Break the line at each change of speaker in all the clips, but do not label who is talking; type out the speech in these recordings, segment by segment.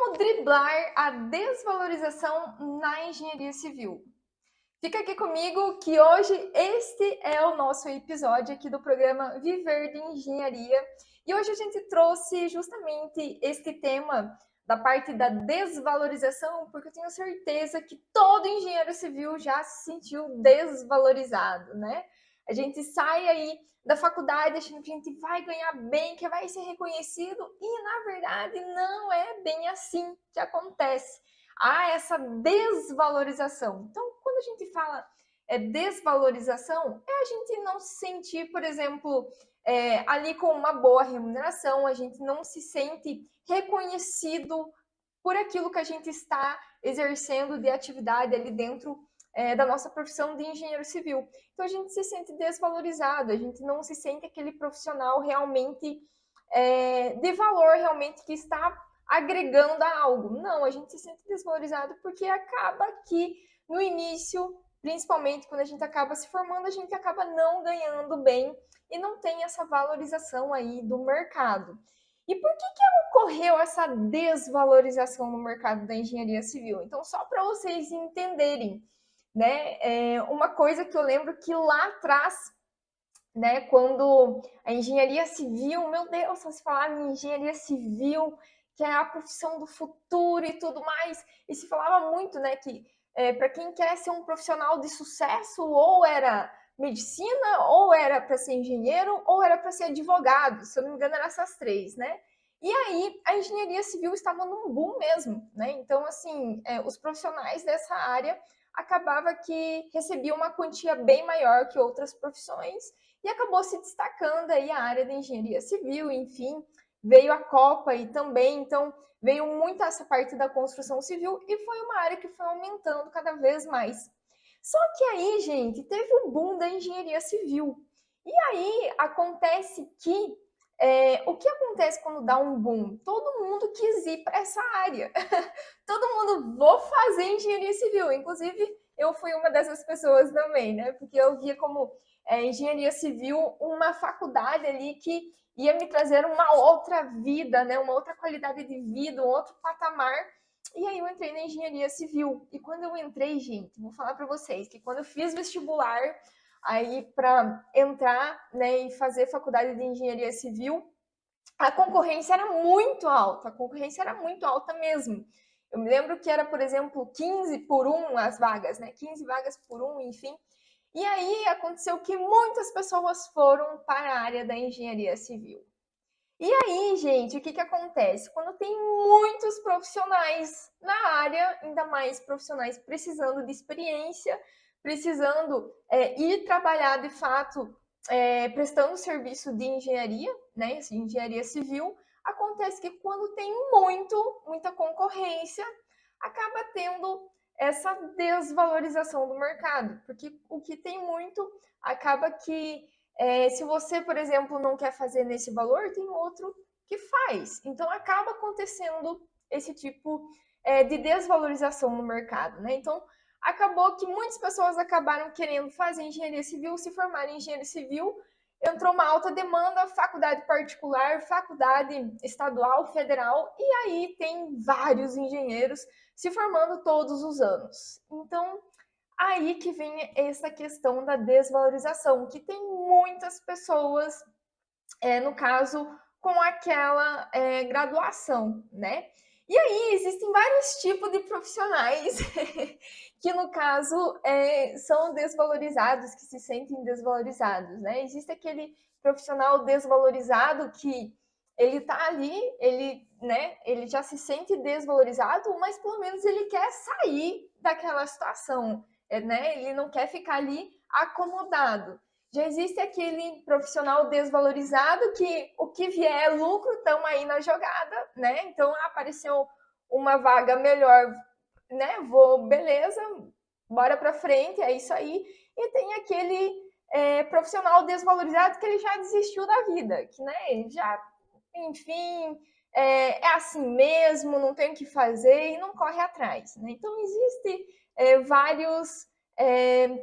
Como driblar a desvalorização na engenharia civil? Fica aqui comigo que hoje este é o nosso episódio aqui do programa Viver de Engenharia. E hoje a gente trouxe justamente este tema da parte da desvalorização, porque eu tenho certeza que todo engenheiro civil já se sentiu desvalorizado, né? A gente sai aí da faculdade achando que a gente vai ganhar bem, que vai ser reconhecido, e na verdade não é bem assim que acontece. Há essa desvalorização. Então, quando a gente fala desvalorização, é a gente não se sentir, por exemplo, ali com uma boa remuneração, a gente não se sente reconhecido por aquilo que a gente está exercendo de atividade ali dentro da nossa profissão de engenheiro civil. Então, a gente se sente desvalorizado, a gente não se sente aquele profissional realmente de valor, realmente que está agregando a algo. Não, a gente se sente desvalorizado porque acaba que no início, principalmente quando a gente acaba se formando, a gente acaba não ganhando bem e não tem essa valorização aí do mercado. E por que ocorreu essa desvalorização no mercado da engenharia civil? Então, só para vocês entenderem, né, uma coisa que eu lembro que lá atrás, né, quando a engenharia civil, meu Deus, só se falava em engenharia civil, que é a profissão do futuro e tudo mais, e se falava muito, né, que para quem quer ser um profissional de sucesso, ou era medicina, ou era para ser engenheiro, ou era para ser advogado, se eu não me engano, eram essas três, né? E aí a engenharia civil estava num boom mesmo, né? Então, assim, os profissionais dessa área acabava que recebiam uma quantia bem maior que outras profissões, e acabou se destacando aí a área de engenharia civil, enfim, veio a Copa e também, então veio muito essa parte da construção civil e foi uma área que foi aumentando cada vez mais. Só que aí, gente, teve o boom da engenharia civil. E aí acontece que o que acontece quando dá um boom? Todo mundo quis ir para essa área. Todo mundo, vou fazer engenharia civil. Inclusive, eu fui uma dessas pessoas também, né? Porque eu via como engenharia civil uma faculdade ali que ia me trazer uma outra vida, né? Uma outra qualidade de vida, um outro patamar. E aí eu entrei na engenharia civil. E quando eu entrei, gente, vou falar para vocês que quando eu fiz vestibular aí para entrar, né, e fazer faculdade de engenharia civil, a concorrência era muito alta, a concorrência era muito alta mesmo. Eu me lembro que era, por exemplo, 15 por 1 as vagas, né? 15 vagas por 1, enfim. E aí aconteceu que muitas pessoas foram para a área da engenharia civil. E aí, gente, o que acontece? Quando tem muitos profissionais na área, ainda mais profissionais precisando de experiência, precisando ir trabalhar de fato, prestando serviço de engenharia, né, assim, engenharia civil, acontece que quando tem muita concorrência, acaba tendo essa desvalorização do mercado, porque o que tem muito acaba que se você, por exemplo, não quer fazer nesse valor, tem outro que faz. Então, acaba acontecendo esse tipo de desvalorização no mercado, né? Então, acabou que muitas pessoas acabaram querendo fazer engenharia civil, se formar em engenharia civil, entrou uma alta demanda, faculdade particular, faculdade estadual, federal, e aí tem vários engenheiros se formando todos os anos. Então, aí que vem essa questão da desvalorização, que tem muitas pessoas, no caso, com aquela graduação, né? E aí existem vários tipos de profissionais que, no caso, são desvalorizados, que se sentem desvalorizados, né? Existe aquele profissional desvalorizado que ele tá ali, ele já se sente desvalorizado, mas pelo menos ele quer sair daquela situação, né? Ele não quer ficar ali acomodado. Já existe aquele profissional desvalorizado que o que vier é lucro, estamos aí na jogada, né? Então apareceu uma vaga melhor, né? Beleza, bora para frente, é isso aí. E tem aquele profissional desvalorizado que ele já desistiu da vida, que, né? Ele já, enfim, é assim mesmo, não tem o que fazer e não corre atrás, né? Então existe vários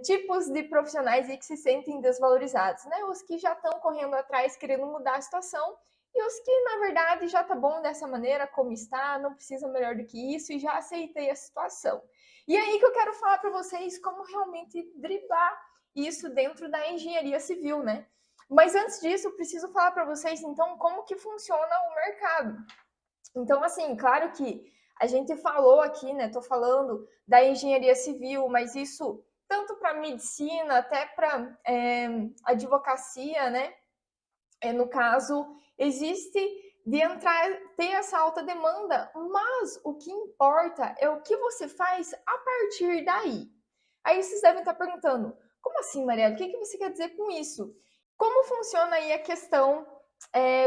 tipos de profissionais aí que se sentem desvalorizados, né? Os que já estão correndo atrás, querendo mudar a situação, e os que, na verdade, já tá bom dessa maneira como está, não precisa melhor do que isso e já aceitei a situação. E aí que eu quero falar para vocês como realmente driblar isso dentro da engenharia civil, né? Mas antes disso, eu preciso falar para vocês, então, como que funciona o mercado. Então, assim, claro que a gente falou aqui, né? Tô falando da engenharia civil, mas isso tanto para medicina até para advocacia, né? No caso, existe de entrar, ter essa alta demanda, mas o que importa é o que você faz a partir daí. Aí vocês devem estar perguntando, como assim, Mariela? O que você quer dizer com isso? Como funciona aí a questão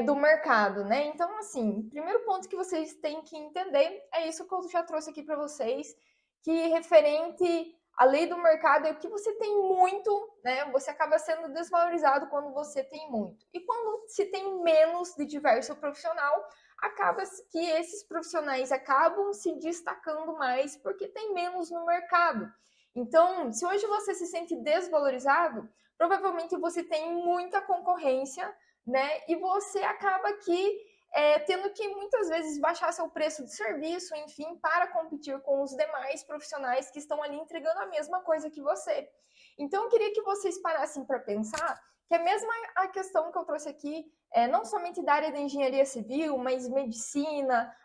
do mercado, né? Então, assim, primeiro ponto que vocês têm que entender é isso que eu já trouxe aqui para vocês, que referente à lei do mercado é que você tem muito, né? Você acaba sendo desvalorizado quando você tem muito. E quando se tem menos de diverso profissional, acaba que esses profissionais acabam se destacando mais porque tem menos no mercado. Então, se hoje você se sente desvalorizado, provavelmente você tem muita concorrência, né? E você acaba que tendo que muitas vezes baixar seu preço de serviço, enfim, para competir com os demais profissionais que estão ali entregando a mesma coisa que você. Então, eu queria que vocês parassem para pensar que é mesmo a questão que eu trouxe aqui, não somente da área da engenharia civil, mas medicina,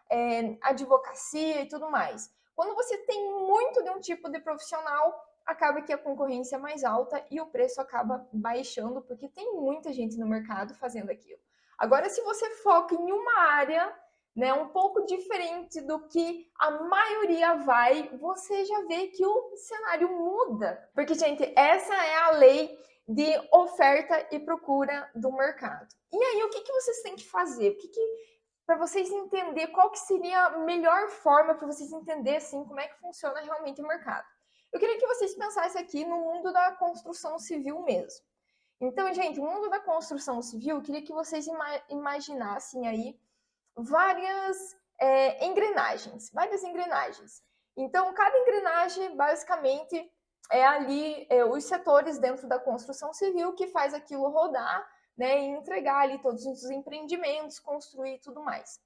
advocacia e tudo mais. Quando você tem muito de um tipo de profissional, acaba que a concorrência é mais alta e o preço acaba baixando, porque tem muita gente no mercado fazendo aquilo. Agora, se você foca em uma área, né, um pouco diferente do que a maioria vai, você já vê que o cenário muda. Porque, gente, essa é a lei de oferta e procura do mercado. E aí, o que vocês têm que fazer? Para vocês entenderem qual que seria a melhor forma para vocês entenderem assim, como é que funciona realmente o mercado. Eu queria que vocês pensassem aqui no mundo da construção civil mesmo. Então, gente, o mundo da construção civil, eu queria que vocês imaginassem aí várias engrenagens. Então, cada engrenagem, basicamente, é ali os setores dentro da construção civil que faz aquilo rodar, né, e entregar ali todos os empreendimentos, construir e tudo mais.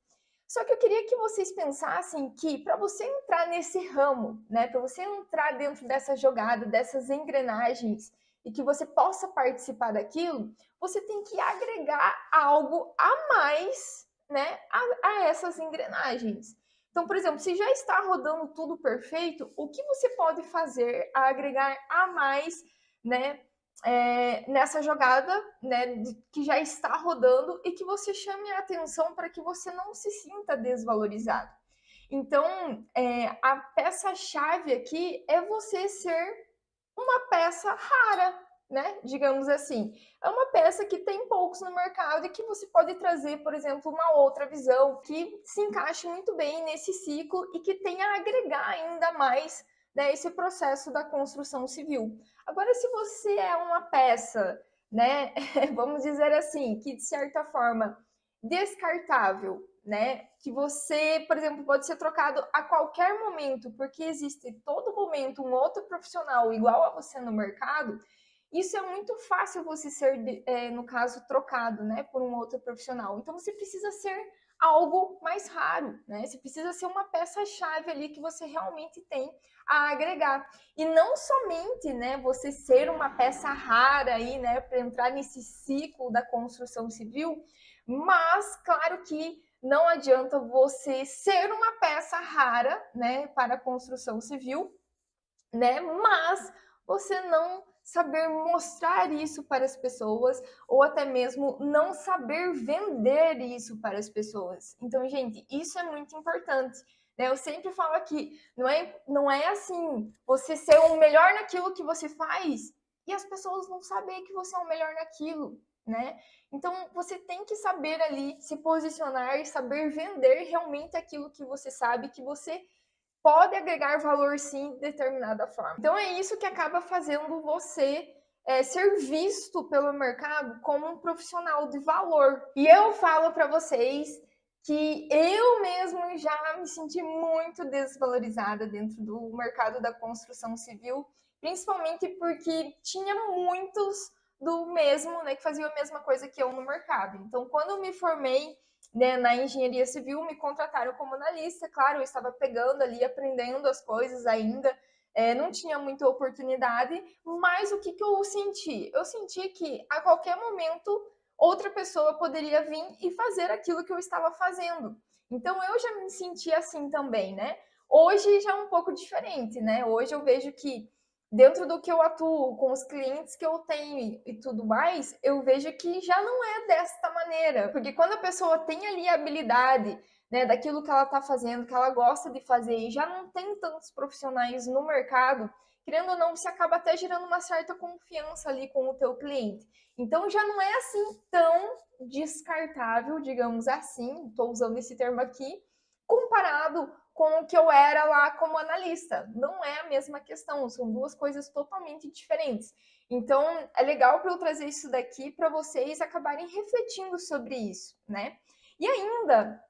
Só que eu queria que vocês pensassem que para você entrar nesse ramo, né, para você entrar dentro dessa jogada, dessas engrenagens e que você possa participar daquilo, você tem que agregar algo a mais, né, a essas engrenagens. Então, por exemplo, se já está rodando tudo perfeito, o que você pode fazer a agregar a mais, né, nessa jogada, né, que já está rodando e que você chame a atenção para que você não se sinta desvalorizado. Então, a peça-chave aqui é você ser uma peça rara, né? Digamos assim. É uma peça que tem poucos no mercado e que você pode trazer, por exemplo, uma outra visão que se encaixe muito bem nesse ciclo e que tenha a agregar ainda mais, né, esse processo da construção civil. Agora, se você é uma peça, né, vamos dizer assim, que de certa forma descartável, né, que você, por exemplo, pode ser trocado a qualquer momento, porque existe todo momento um outro profissional igual a você no mercado, isso é muito fácil você ser, no caso, trocado, né, por um outro profissional. Então, você precisa ser algo mais raro, né? Você precisa ser uma peça-chave ali que você realmente tem a agregar. E não somente, né, você ser uma peça rara aí, né, para entrar nesse ciclo da construção civil, mas, claro que não adianta você ser uma peça rara, né, para a construção civil, né, mas você não saber mostrar isso para as pessoas ou até mesmo não saber vender isso para as pessoas. Então, gente, isso é muito importante. Né? Eu sempre falo aqui, não é assim, você ser o melhor naquilo que você faz e as pessoas não saberem que você é o melhor naquilo, né? Então, você tem que saber ali se posicionar e saber vender realmente aquilo que você sabe, que você pode agregar valor sim de determinada forma. Então é isso que acaba fazendo você ser visto pelo mercado como um profissional de valor. E eu falo para vocês que eu mesmo já me senti muito desvalorizada dentro do mercado da construção civil, principalmente porque tinha muitos do mesmo, né, que faziam a mesma coisa que eu no mercado. Então, quando eu me formei, né, na engenharia civil, me contrataram como analista. Claro, eu estava pegando ali, aprendendo as coisas ainda, não tinha muita oportunidade, mas o que, que eu senti? Eu senti que a qualquer momento outra pessoa poderia vir e fazer aquilo que eu estava fazendo. Então eu já me senti assim também, né? Hoje já é um pouco diferente, né? Hoje eu vejo que dentro do que eu atuo, com os clientes que eu tenho e tudo mais, eu vejo que já não é desta maneira. Porque quando a pessoa tem ali a habilidade, né, daquilo que ela está fazendo, que ela gosta de fazer, e já não tem tantos profissionais no mercado, querendo ou não, você acaba até gerando uma certa confiança ali com o teu cliente. Então já não é assim tão descartável, digamos assim, estou usando esse termo aqui, comparado com o que eu era lá como analista. Não é a mesma questão, são duas coisas totalmente diferentes. Então, é legal para eu trazer isso daqui para vocês acabarem refletindo sobre isso, né? E ainda,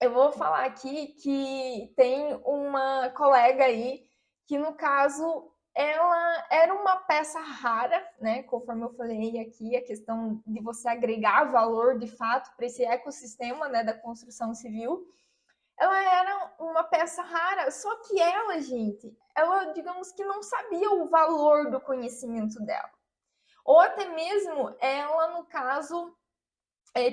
eu vou falar aqui que tem uma colega aí que, no caso, ela era uma peça rara, né? Conforme eu falei aqui, a questão de você agregar valor de fato para esse ecossistema, né, da construção civil. Ela era uma peça rara, só que ela, gente, ela, digamos que não sabia o valor do conhecimento dela. Ou até mesmo ela, no caso,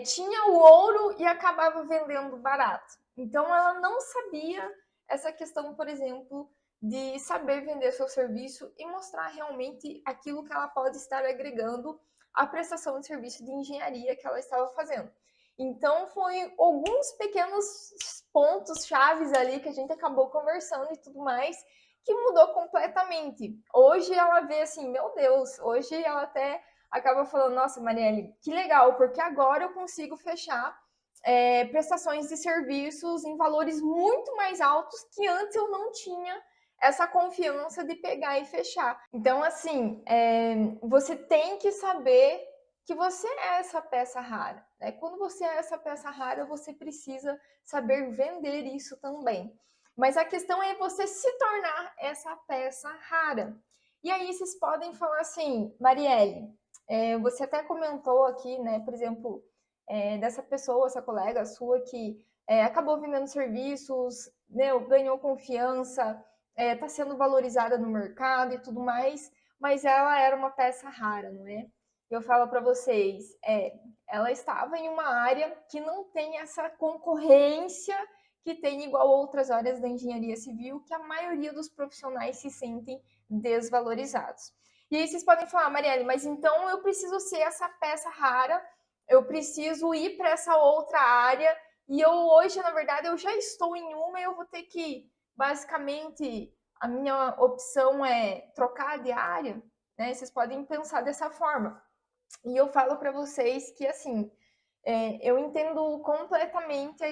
tinha o ouro e acabava vendendo barato. Então ela não sabia essa questão, por exemplo, de saber vender seu serviço e mostrar realmente aquilo que ela pode estar agregando à prestação de serviço de engenharia que ela estava fazendo. Então foi alguns pequenos pontos chaves ali que a gente acabou conversando e tudo mais que mudou completamente. Hoje ela vê assim, meu Deus, hoje ela até acaba falando, nossa, Marielle, que legal, porque agora eu consigo fechar prestações de serviços em valores muito mais altos que antes eu não tinha essa confiança de pegar e fechar. Então, assim, você tem que saber que você é essa peça rara, né? Quando você é essa peça rara, você precisa saber vender isso também. Mas a questão é você se tornar essa peça rara. E aí vocês podem falar assim, Marielle, você até comentou aqui, né, por exemplo, dessa pessoa, essa colega sua que acabou vendendo serviços, né, ganhou confiança, está sendo valorizada no mercado e tudo mais, mas ela era uma peça rara, não é? Eu falo para vocês, ela estava em uma área que não tem essa concorrência que tem igual outras áreas da engenharia civil, que a maioria dos profissionais se sentem desvalorizados. E aí vocês podem falar, Marielle, mas então eu preciso ser essa peça rara, eu preciso ir para essa outra área, e eu hoje, na verdade, eu já estou em uma e eu vou ter que, basicamente, a minha opção é trocar de área, né? Vocês podem pensar dessa forma. E eu falo para vocês que, assim, eu entendo completamente,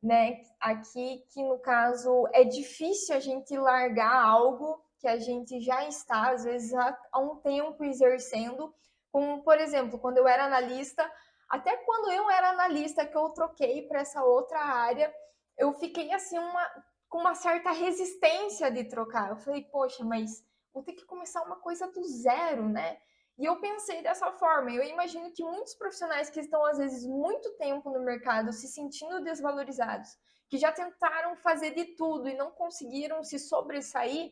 né, aqui que, no caso, é difícil a gente largar algo que a gente já está, às vezes, há um tempo exercendo. Como, por exemplo, quando eu era analista, até quando eu era analista, que eu troquei para essa outra área, eu fiquei, assim, com uma certa resistência de trocar. Eu falei, poxa, mas vou ter que começar uma coisa do zero, né? E eu pensei dessa forma. Eu imagino que muitos profissionais que estão, às vezes, muito tempo no mercado se sentindo desvalorizados, que já tentaram fazer de tudo e não conseguiram se sobressair,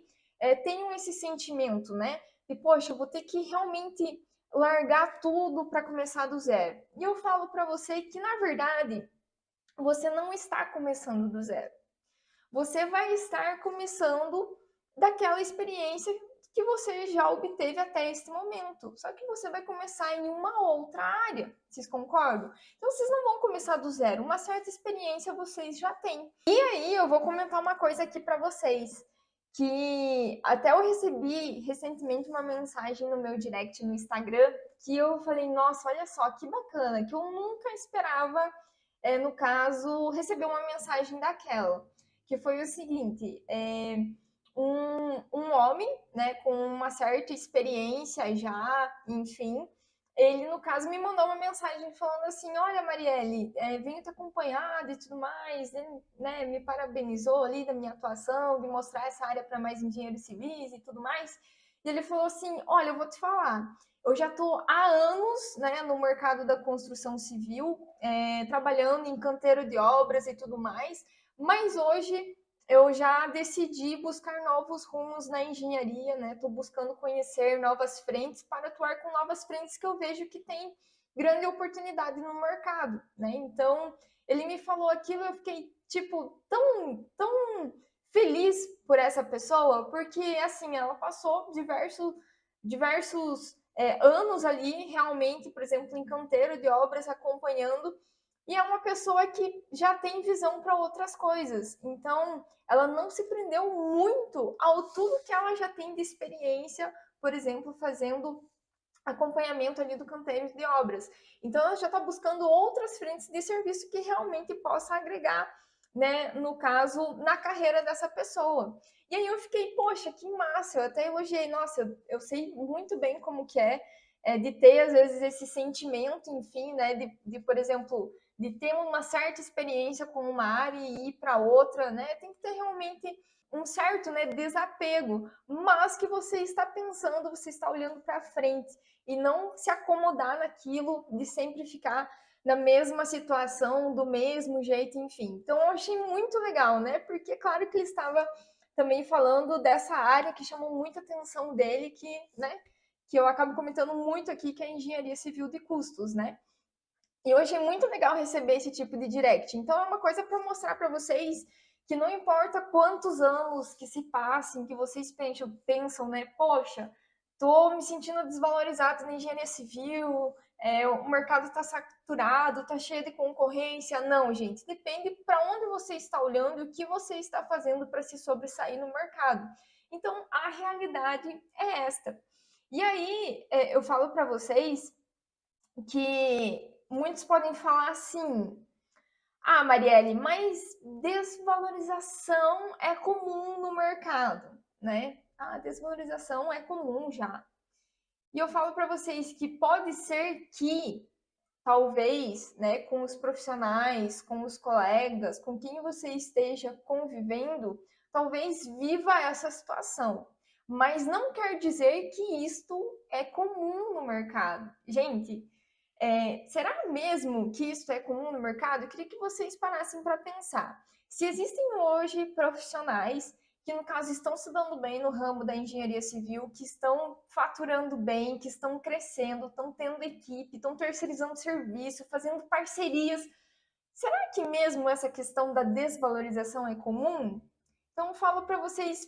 tenham esse sentimento, né? De, poxa, eu vou ter que realmente largar tudo para começar do zero. E eu falo para você que, na verdade, você não está começando do zero. Você vai estar começando daquela experiência que você já obteve até este momento. Só que você vai começar em uma outra área. Vocês concordam? Então vocês não vão começar do zero. Uma certa experiência vocês já têm. E aí eu vou comentar uma coisa aqui para vocês. Que até eu recebi recentemente uma mensagem no meu direct no Instagram que eu falei, nossa, olha só, que bacana, que eu nunca esperava, no caso, receber uma mensagem daquela que foi o seguinte, um homem, né, com uma certa experiência já, enfim, ele, no caso, me mandou uma mensagem falando assim, olha, Marielle, venho te acompanhar e tudo mais, né, me parabenizou ali da minha atuação, de mostrar essa área para mais engenheiros civis e tudo mais, E ele falou assim: olha, eu vou te falar, eu já estou há anos, né, no mercado da construção civil, trabalhando em canteiro de obras e tudo mais, mas hoje eu já decidi buscar novos rumos na engenharia, né? Estou buscando conhecer novas frentes para atuar com novas frentes que eu vejo que tem grande oportunidade no mercado, né? Então, ele me falou aquilo, eu fiquei tipo tão feliz por essa pessoa, porque assim, ela passou diversos anos ali realmente, por exemplo, em canteiro de obras acompanhando, e é uma pessoa que já tem visão para outras coisas. Então, ela não se prendeu muito ao tudo que ela já tem de experiência, por exemplo, fazendo acompanhamento ali do canteiro de obras. Então, ela já está buscando outras frentes de serviço que realmente possa agregar, né, no caso, na carreira dessa pessoa. E aí eu fiquei, poxa, que massa, eu até elogiei, nossa, eu sei muito bem como que de ter, às vezes, esse sentimento, enfim, né, por exemplo, de ter uma certa experiência com uma área e ir para outra, né, tem que ter realmente um certo, né, desapego, mas que você está pensando, você está olhando para frente e não se acomodar naquilo de sempre ficar na mesma situação, do mesmo jeito, enfim. Então eu achei muito legal, né? Porque claro que ele estava também falando dessa área que chamou muita atenção dele, que eu acabo comentando muito aqui, que é a engenharia civil de custos, né? E eu achei muito legal receber esse tipo de direct. Então é uma coisa para mostrar para vocês que não importa quantos anos que se passem, que vocês pensam, né? Poxa, tô me sentindo desvalorizado na engenharia civil, o mercado está saturado, está cheio de concorrência. Não, gente, depende para onde você está olhando e o que você está fazendo para se sobressair no mercado. Então, a realidade é esta. E aí, eu falo para vocês que muitos podem falar assim: ah, Marielle, mas desvalorização é comum no mercado, né? A desvalorização é comum já. E eu falo para vocês que pode ser que, talvez, né, com os profissionais, com os colegas, com quem você esteja convivendo, talvez viva essa situação. Mas não quer dizer que isto é comum no mercado. Gente, será mesmo que isso é comum no mercado? Eu queria que vocês parassem para pensar. Se existem hoje profissionais que, no caso, estão se dando bem no ramo da engenharia civil, que estão faturando bem, que estão crescendo, estão tendo equipe, estão terceirizando serviço, fazendo parcerias, será que mesmo essa questão da desvalorização é comum? Então, eu falo para vocês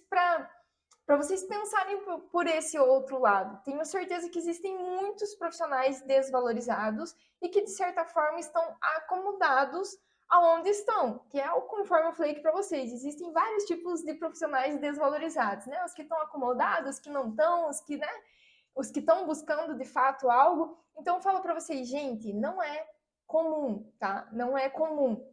pensarem por esse outro lado. Tenho certeza que existem muitos profissionais desvalorizados e que, de certa forma, estão acomodados aonde estão, que é o conforme eu falei aqui para vocês. Existem vários tipos de profissionais desvalorizados, né? Os que estão acomodados, os que não estão, os que estão buscando de fato algo. Então, eu falo para vocês, gente, não é comum, tá? Não é comum.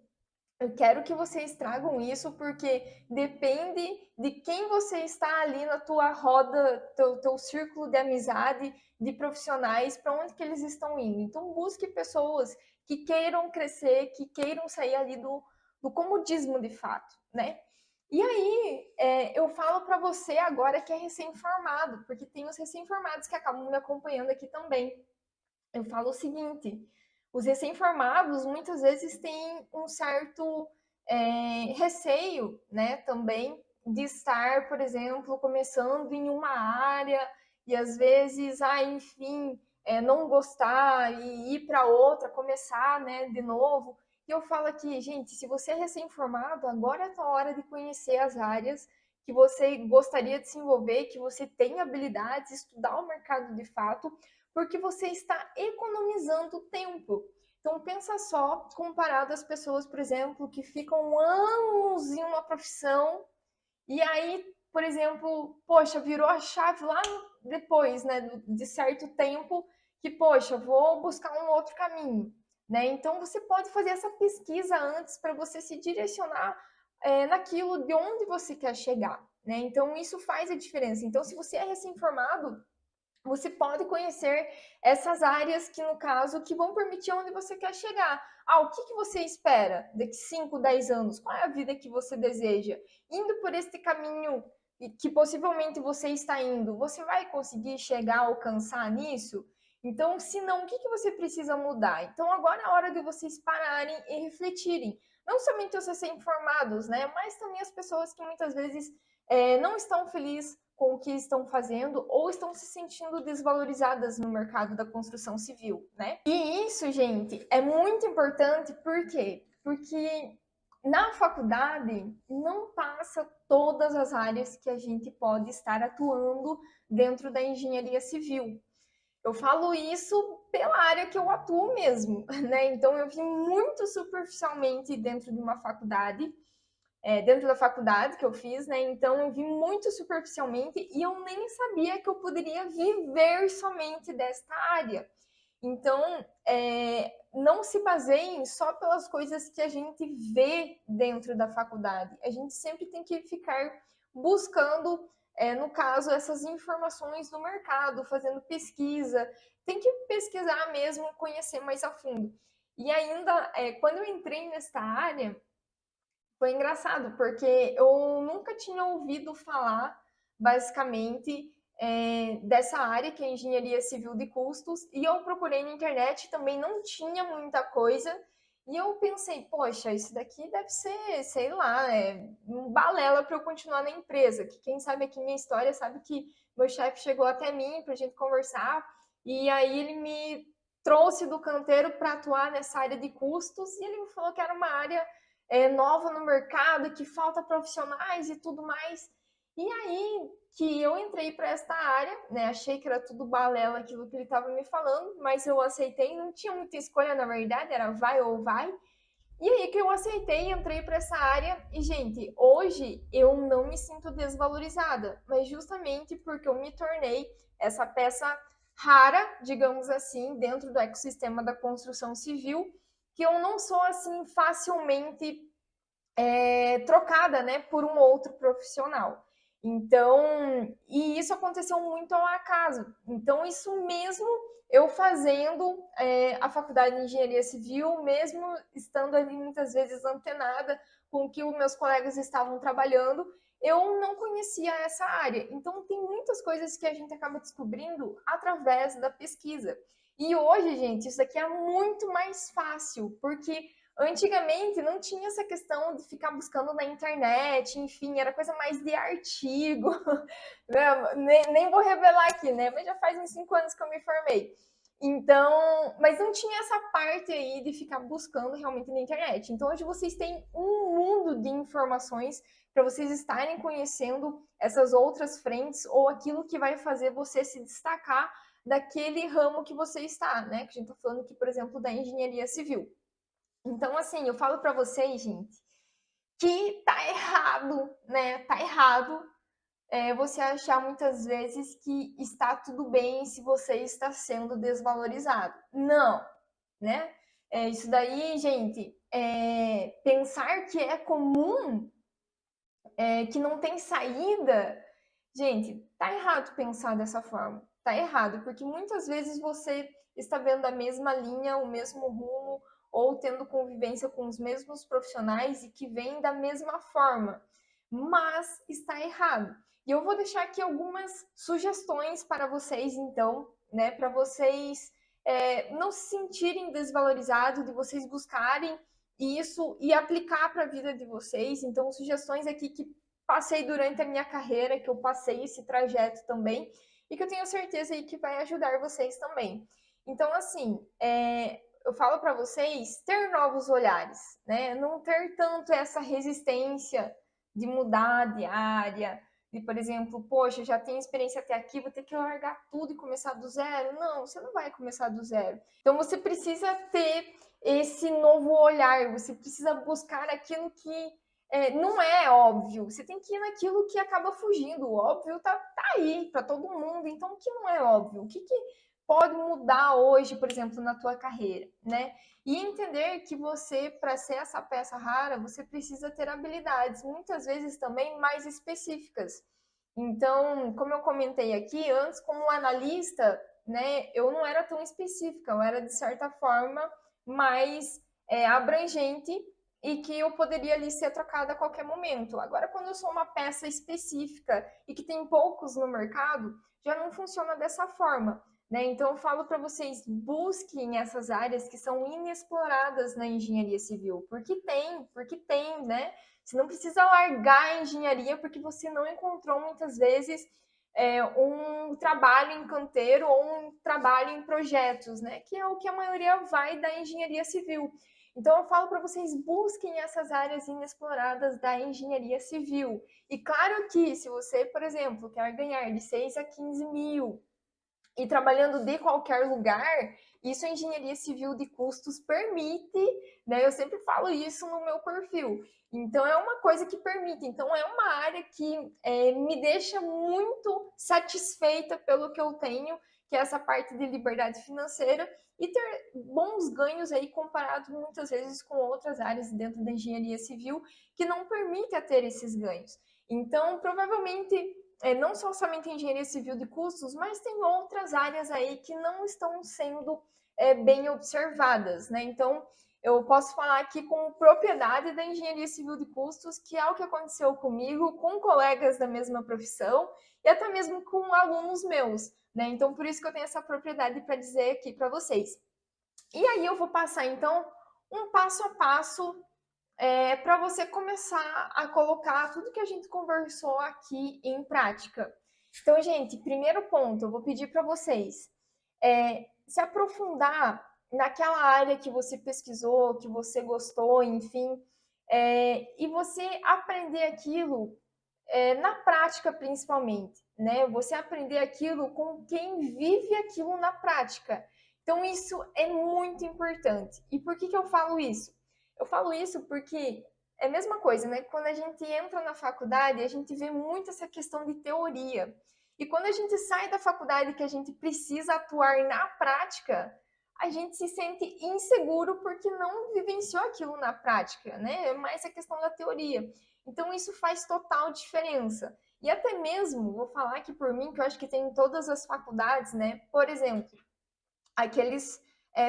Eu quero que vocês tragam isso porque depende de quem você está ali na tua roda, teu círculo de amizade, de profissionais, para onde que eles estão indo. Então busque pessoas que queiram crescer, que queiram sair ali do comodismo de fato, né? E aí, eu falo para você agora que é recém-formado, porque tem os recém-formados que acabam me acompanhando aqui também. Eu falo o seguinte: os recém-formados muitas vezes têm um certo receio, né, também de estar, por exemplo, começando em uma área e às vezes, enfim, não gostar e ir para outra, começar, né, de novo. E eu falo aqui, gente, se você é recém-formado, agora é a tua hora de conhecer as áreas que você gostaria de se envolver, que você tem habilidades, estudar o mercado de fato, porque você está economizando tempo. Então pensa só, comparado às pessoas, por exemplo, que ficam anos em uma profissão e aí, por exemplo, poxa, virou a chave lá depois, né, de certo tempo, que poxa, vou buscar um outro caminho, né? Então você pode fazer essa pesquisa antes para você se direcionar naquilo de onde você quer chegar, né? Então isso faz a diferença. Então se você é recém-formado, você pode conhecer essas áreas que, no caso, que vão permitir onde você quer chegar. O que você espera daqui 5, 10 anos? Qual é a vida que você deseja? Indo por este caminho que possivelmente você está indo, você vai conseguir chegar a alcançar nisso? Então, se não, o que você precisa mudar? Então, agora é a hora de vocês pararem e refletirem. Não somente os recém-formados, né? Mas também as pessoas que muitas vezes não estão felizes com o que estão fazendo ou estão se sentindo desvalorizadas no mercado da construção civil, né? E isso, gente, é muito importante, por quê? Porque na faculdade não passa todas as áreas que a gente pode estar atuando dentro da engenharia civil. Eu falo isso pela área que eu atuo mesmo, né? Então eu vi muito superficialmente dentro de uma faculdade, dentro da faculdade que eu fiz, né? Então eu vi muito superficialmente e eu nem sabia que eu poderia viver somente desta área. Então, não se baseiem só pelas coisas que a gente vê dentro da faculdade. A gente sempre tem que ficar buscando, no caso, essas informações no mercado, fazendo pesquisa. Tem que pesquisar mesmo, conhecer mais a fundo. E ainda, quando eu entrei nesta área, foi engraçado, porque eu nunca tinha ouvido falar, basicamente, dessa área, que é engenharia civil de custos, e eu procurei na internet, também não tinha muita coisa, e eu pensei, poxa, isso daqui deve ser, sei lá, um balela para eu continuar na empresa, que quem sabe aqui minha história sabe que meu chefe chegou até mim para a gente conversar, e aí ele me trouxe do canteiro para atuar nessa área de custos, e ele me falou que era uma área nova no mercado, que falta profissionais e tudo mais. E aí que eu entrei para esta área, né? Achei que era tudo balela aquilo que ele estava me falando, mas eu aceitei, não tinha muita escolha, na verdade, era vai ou vai. E aí que eu aceitei, entrei para essa área e, gente, hoje eu não me sinto desvalorizada, mas justamente porque eu me tornei essa peça rara, digamos assim, dentro do ecossistema da construção civil, que eu não sou assim facilmente trocada, né, por um outro profissional. Então, e isso aconteceu muito ao acaso. Então, isso mesmo eu fazendo a faculdade de engenharia civil, mesmo estando ali muitas vezes antenada com o que os meus colegas estavam trabalhando, eu não conhecia essa área. Então, tem muitas coisas que a gente acaba descobrindo através da pesquisa. E hoje, gente, isso aqui é muito mais fácil, porque antigamente não tinha essa questão de ficar buscando na internet, enfim, era coisa mais de artigo. Nem vou revelar aqui, né? Mas já faz uns 5 anos que eu me formei. Então, mas não tinha essa parte aí de ficar buscando realmente na internet. Então, hoje vocês têm um mundo de informações para vocês estarem conhecendo essas outras frentes ou aquilo que vai fazer você se destacar daquele ramo que você está, né? Que a gente está falando aqui, por exemplo, da engenharia civil. Então, assim, eu falo para vocês, gente, que tá errado, né? Tá errado você achar muitas vezes que está tudo bem se você está sendo desvalorizado. Não, né? Isso daí, gente, pensar que é comum, que não tem saída, gente, tá errado pensar dessa forma. Tá errado, porque muitas vezes você está vendo a mesma linha, o mesmo rumo, ou tendo convivência com os mesmos profissionais e que vem da mesma forma, mas está errado. E eu vou deixar aqui algumas sugestões para vocês, então, né, para vocês não se sentirem desvalorizados, de vocês buscarem isso e aplicar para a vida de vocês. Então, sugestões aqui que passei durante a minha carreira, que eu passei esse trajeto também, e que eu tenho certeza aí que vai ajudar vocês também. Então, assim, eu falo para vocês ter novos olhares, né? Não ter tanto essa resistência de mudar de área, de, por exemplo, poxa, já tenho experiência até aqui, vou ter que largar tudo e começar do zero. Não, você não vai começar do zero. Então, você precisa ter esse novo olhar, você precisa buscar aquilo que não é óbvio. Você tem que ir naquilo que acaba fugindo. O óbvio tá aí para todo mundo. Então, o que não é óbvio? O que pode mudar hoje, por exemplo, na tua carreira, né? E entender que você, para ser essa peça rara, você precisa ter habilidades, muitas vezes também mais específicas. Então, como eu comentei aqui, antes como analista, né, eu não era tão específica, eu era de certa forma mais abrangente e que eu poderia ali ser trocada a qualquer momento. Agora, quando eu sou uma peça específica e que tem poucos no mercado, já não funciona dessa forma, né? Então, eu falo para vocês, busquem essas áreas que são inexploradas na engenharia civil, porque tem, né? Você não precisa largar a engenharia porque você não encontrou muitas vezes um trabalho em canteiro ou um trabalho em projetos, né? Que é o que a maioria vai da engenharia civil. Então, eu falo para vocês, busquem essas áreas inexploradas da engenharia civil. E claro que, se você, por exemplo, quer ganhar de 6 a 15 mil e trabalhando de qualquer lugar, isso a engenharia civil de custos permite, né? Eu sempre falo isso no meu perfil. Então, é uma coisa que permite. Então, é uma área que me deixa muito satisfeita pelo que eu tenho, que é essa parte de liberdade financeira e ter bons ganhos aí comparado muitas vezes com outras áreas dentro da engenharia civil que não permitem ter esses ganhos. Então, provavelmente, não só somente engenharia civil de custos, mas tem outras áreas aí que não estão sendo bem observadas, né? Então, eu posso falar aqui com propriedade da engenharia civil de custos, que é o que aconteceu comigo, com colegas da mesma profissão e até mesmo com alunos meus, né? Então, por isso que eu tenho essa propriedade para dizer aqui para vocês. E aí eu vou passar, então, um passo a passo para você começar a colocar tudo que a gente conversou aqui em prática. Então, gente, primeiro ponto, eu vou pedir para vocês se aprofundar naquela área que você pesquisou, que você gostou, enfim, e você aprender aquilo na prática, principalmente, né? Você aprender aquilo com quem vive aquilo na prática. Então, isso é muito importante. E por que eu falo isso? Eu falo isso porque é a mesma coisa, né? Quando a gente entra na faculdade, a gente vê muito essa questão de teoria. E quando a gente sai da faculdade que a gente precisa atuar na prática, a gente se sente inseguro porque não vivenciou aquilo na prática, né? É mais a questão da teoria. Então, isso faz total diferença. E até mesmo, vou falar aqui por mim, que eu acho que tem em todas as faculdades, né? Por exemplo, aqueles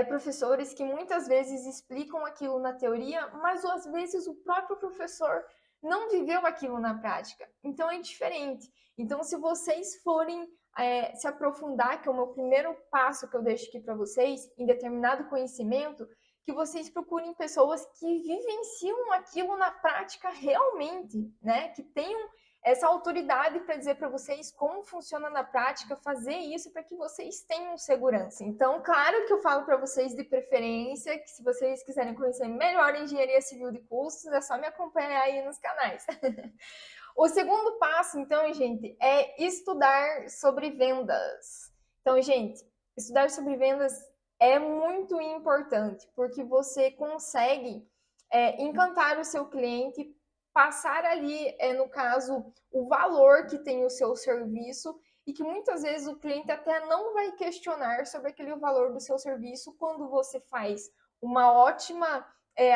professores que muitas vezes explicam aquilo na teoria, mas às vezes o próprio professor não viveu aquilo na prática. Então é diferente. Então, se vocês forem se aprofundar, que é o meu primeiro passo que eu deixo aqui para vocês, em determinado conhecimento, que vocês procurem pessoas que vivenciam aquilo na prática realmente, né? Que tenham essa autoridade para dizer para vocês como funciona na prática, fazer isso para que vocês tenham segurança. Então, claro que eu falo para vocês de preferência que se vocês quiserem conhecer melhor a engenharia civil de custos, é só me acompanhar aí nos canais. O segundo passo, então, gente, é estudar sobre vendas. Então, gente, estudar sobre vendas é muito importante, porque você consegue encantar o seu cliente, passar ali, no caso, o valor que tem o seu serviço e que muitas vezes o cliente até não vai questionar sobre aquele valor do seu serviço quando você faz uma ótima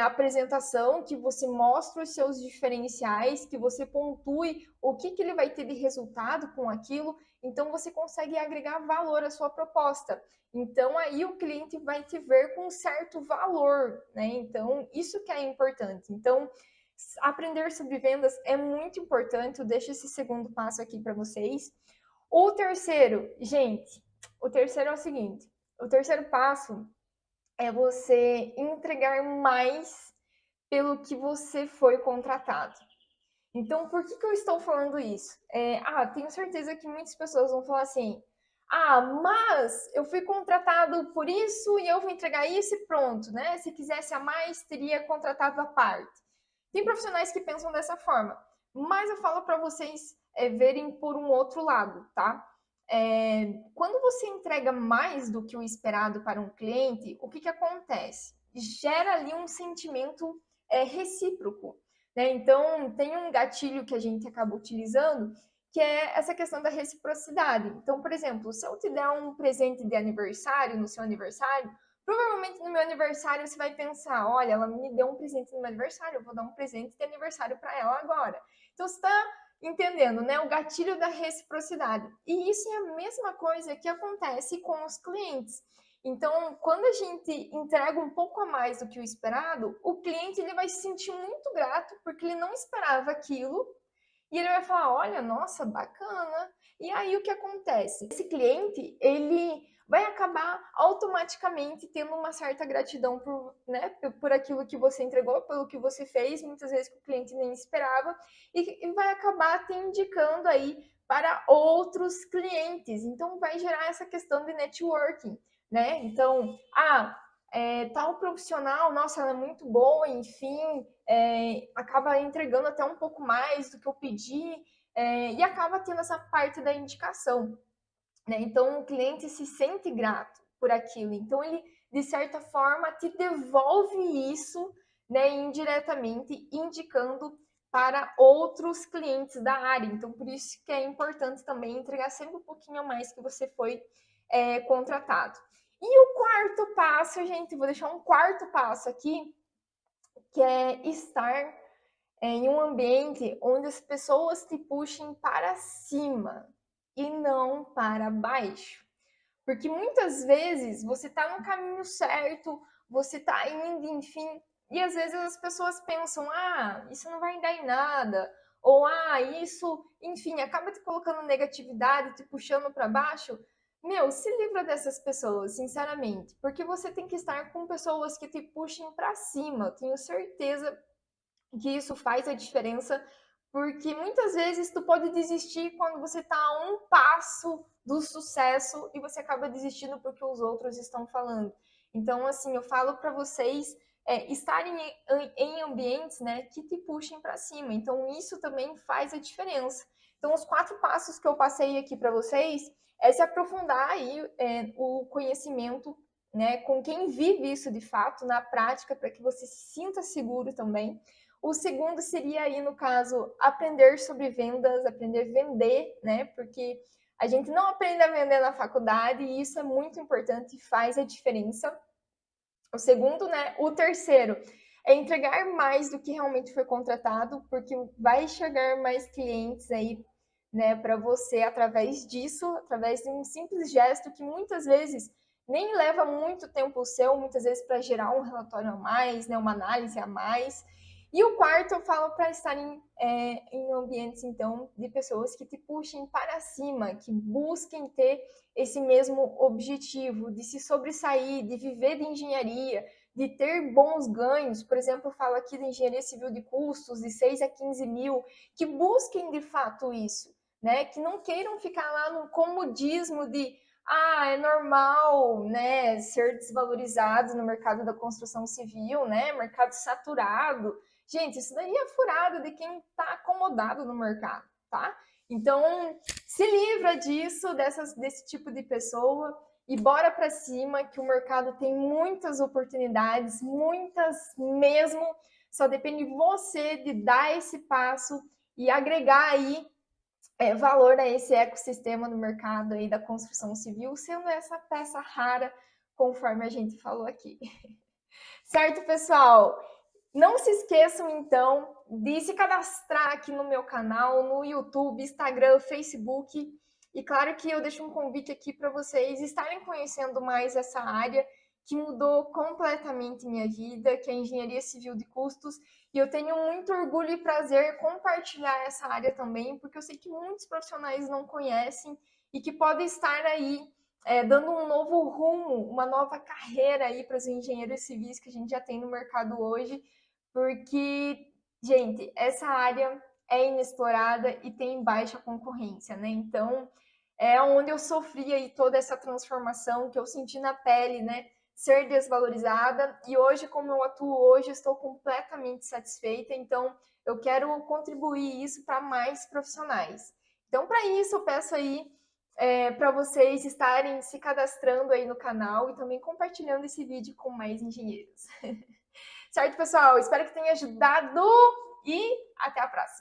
apresentação, que você mostra os seus diferenciais, que você pontue o que ele vai ter de resultado com aquilo, então você consegue agregar valor à sua proposta. Então, aí o cliente vai te ver com certo valor, né? Então, isso que é importante. Então, aprender sobre vendas é muito importante. Eu deixo esse segundo passo aqui para vocês. O terceiro, gente, o terceiro é o seguinte: o terceiro passo é você entregar mais pelo que você foi contratado. Então, por que eu estou falando isso? Tenho certeza que muitas pessoas vão falar assim: mas eu fui contratado por isso e eu vou entregar isso e pronto, né? Se quisesse a mais, teria contratado a parte. Tem profissionais que pensam dessa forma, mas eu falo para vocês verem por um outro lado, tá? Quando você entrega mais do que o esperado para um cliente, o que acontece? Gera ali um sentimento recíproco, né? Então, tem um gatilho que a gente acaba utilizando, que é essa questão da reciprocidade. Então, por exemplo, se eu te der um presente de aniversário, no seu aniversário, provavelmente no meu aniversário você vai pensar: olha, ela me deu um presente no meu aniversário, eu vou dar um presente de aniversário para ela agora. Então, você está entendendo, né? O gatilho da reciprocidade. E isso é a mesma coisa que acontece com os clientes. Então, quando a gente entrega um pouco a mais do que o esperado, o cliente ele vai se sentir muito grato porque ele não esperava aquilo e ele vai falar, olha, nossa, bacana. E aí o que acontece? Esse cliente, ele vai acabar automaticamente tendo uma certa gratidão por, né, por aquilo que você entregou, pelo que você fez, muitas vezes que o cliente nem esperava, e vai acabar te indicando aí para outros clientes. Então vai gerar essa questão de networking, né? Então, tal profissional, nossa, ela é muito boa, enfim, acaba entregando até um pouco mais do que eu pedi, e acaba tendo essa parte da indicação, né? Então, o cliente se sente grato por aquilo. Então, ele, de certa forma, te devolve isso, né, indiretamente, indicando para outros clientes da área. Então, por isso que é importante também entregar sempre um pouquinho a mais que você foi contratado. E o quarto passo, gente, vou deixar um quarto passo aqui, que é estar em um ambiente onde as pessoas te puxem para cima e não para baixo. Porque muitas vezes você está no caminho certo, você está indo, enfim, e às vezes as pessoas pensam, isso não vai dar em nada, ou isso, enfim, acaba te colocando negatividade, te puxando para baixo. Meu, se livra dessas pessoas, sinceramente, porque você tem que estar com pessoas que te puxem para cima. Eu tenho certeza que isso faz a diferença, porque muitas vezes tu pode desistir quando você está a um passo do sucesso e você acaba desistindo porque os outros estão falando. Então, assim, eu falo para vocês estarem em ambientes, né, que te puxem para cima. Então, isso também faz a diferença. Então, os 4 passos que eu passei aqui para vocês é se aprofundar aí o conhecimento, né, com quem vive isso de fato na prática, para que você se sinta seguro também. O segundo seria aí, no caso, aprender sobre vendas, aprender a vender, né? Porque a gente não aprende a vender na faculdade e isso é muito importante e faz a diferença. O segundo, né? O terceiro é entregar mais do que realmente foi contratado, porque vai chegar mais clientes aí, né, para você através disso, através de um simples gesto que muitas vezes nem leva muito tempo seu, muitas vezes para gerar um relatório a mais, né, uma análise a mais. E o quarto, eu falo para estar em ambientes, então, de pessoas que te puxem para cima, que busquem ter esse mesmo objetivo de se sobressair, de viver de engenharia, de ter bons ganhos. Por exemplo, eu falo aqui da engenharia civil de custos, de 6 a 15 mil, que busquem de fato isso, né? Que não queiram ficar lá no comodismo de é normal, né, ser desvalorizado no mercado da construção civil, né, mercado saturado. Gente, isso daí é furado de quem está acomodado no mercado, tá? Então, se livra disso, desse tipo de pessoa e bora para cima, que o mercado tem muitas oportunidades, muitas mesmo. Só depende de você de dar esse passo e agregar aí valor a esse ecossistema no mercado aí da construção civil, sendo essa peça rara, conforme a gente falou aqui. Certo, pessoal? Não se esqueçam, então, de se cadastrar aqui no meu canal, no YouTube, Instagram, Facebook. E claro que eu deixo um convite aqui para vocês estarem conhecendo mais essa área que mudou completamente minha vida, que é a engenharia civil de custos. E eu tenho muito orgulho e prazer compartilhar essa área também, porque eu sei que muitos profissionais não conhecem e que podem estar aí dando um novo rumo, uma nova carreira aí para os engenheiros civis que a gente já tem no mercado hoje, porque, gente, essa área é inexplorada e tem baixa concorrência, né? Então, é onde eu sofri aí toda essa transformação que eu senti na pele, né? Ser desvalorizada, e hoje, como eu atuo hoje, estou completamente satisfeita, então eu quero contribuir isso para mais profissionais. Então, para isso, eu peço aí para vocês estarem se cadastrando aí no canal e também compartilhando esse vídeo com mais engenheiros. Certo, pessoal? Espero que tenha ajudado e até a próxima!